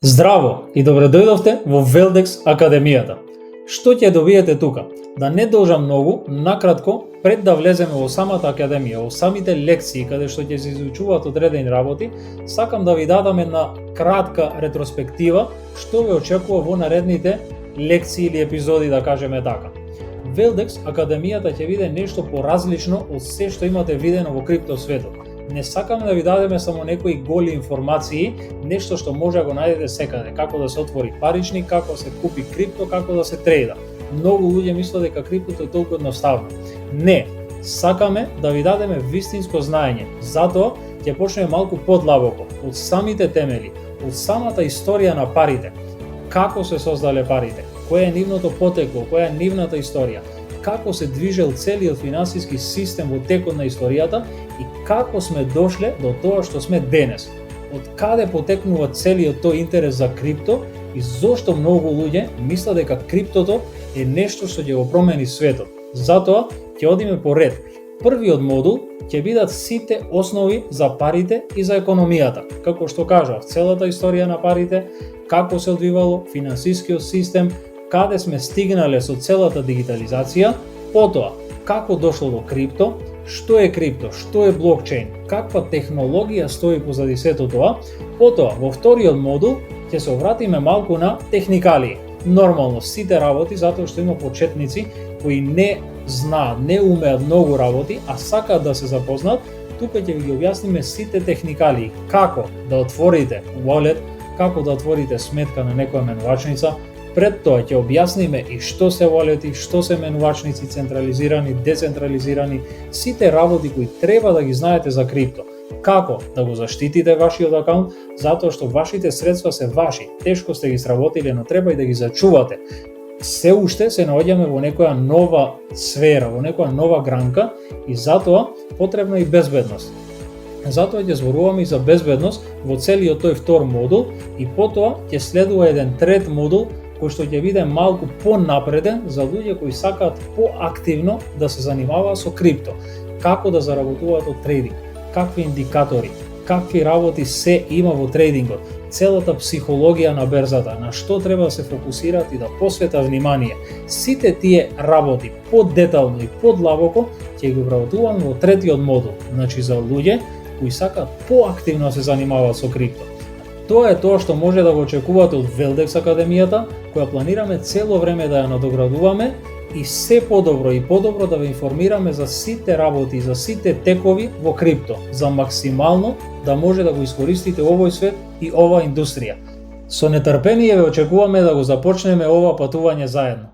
Здраво и добре дојдовте во Велдекс Академијата. Што ќе добиете тука? Да не должам многу, накратко, пред да влеземе во самата академија, во самите лекции каде што ќе се изучуваат одредени работи, сакам да ви дадам една кратка ретроспектива што ве очекува во наредните лекции или епизоди, да кажеме така. Велдекс Академијата ќе биде нешто поразлично од се што имате видено во крипто светот. Не сакаме да ви дадеме само некои голи информации, нешто што може да го најдете секаде, како да се отвори паричник, како да се купи крипто, како да се трейда. Многу луѓе мислат дека криптото е толку едноставно. Не, сакаме да ви дадеме вистинско знаење. Затоа ќе почнеме малку подлабоко, од самите темели, од самата историја на парите. Како се создале парите, кој е нивното потекло, која е нивната историја, како се движел целиот финансиски систем во текот на историјата и како сме дошле до тоа што сме денес. Од каде потекнува целиот тој интерес за крипто и зошто многу луѓе мислат дека криптото е нешто што ќе го промени светот. Затоа ќе одиме по ред. Првиот модул ќе бидат сите основи за парите и за економијата. Како што кажав, целата историја на парите, како се одвивало финансискиот систем, каде сме стигнале со целата дигитализација, потоа како дошло до крипто, што е крипто, што е блокчейн, каква технологија стои позади сето тоа, потоа во вториот модул ќе се обратиме малку на техникалии. Нормално сите работи, затоа што има почетници кои не знаат, не умеат многу работи, а сакаат да се запознаат, тука ќе ви ги објасниме сите техникалии, како да отворите wallet, како да отворите сметка на некоја менувачница. Пред тоа ќе објасниме и што се wallet-и, што се менувачници, централизирани, децентрализирани, сите работи кои треба да ги знаете за крипто. Како да го заштитите вашиот акаунт, затоа што вашите средства се ваши, тешко сте ги сработиле, но треба и да ги зачувате. Се уште се наоѓаме во некоја нова сфера, во некоја нова гранка и затоа потребна и безбедност. Затоа ќе зборуваме и за безбедност во целиот тој втор модул и потоа ќе следува еден трет модул кој што ќе биде малку понапреден за луѓе кои сакаат поактивно да се занимаваат со крипто. Како да заработуваат од трейдинг, какви индикатори, какви работи се има во трейдингот, целата психологија на берзата, на што треба да се фокусираат и да посветат внимание. Сите тие работи поддетално и подлабоко ќе ги обработуваме во третиот модул, значи за луѓе кои сакаат поактивно да се занимаваат со крипто. Тоа е тоа што може да го очекувате од Велдекс Академијата, која планираме цело време да ја надоградуваме и се подобро и подобро да ве информираме за сите работи, за сите текови во крипто, за максимално да може да го искористите овој свет и оваа индустрија. Со нетрпение ве очекуваме да го започнеме ова патување заедно.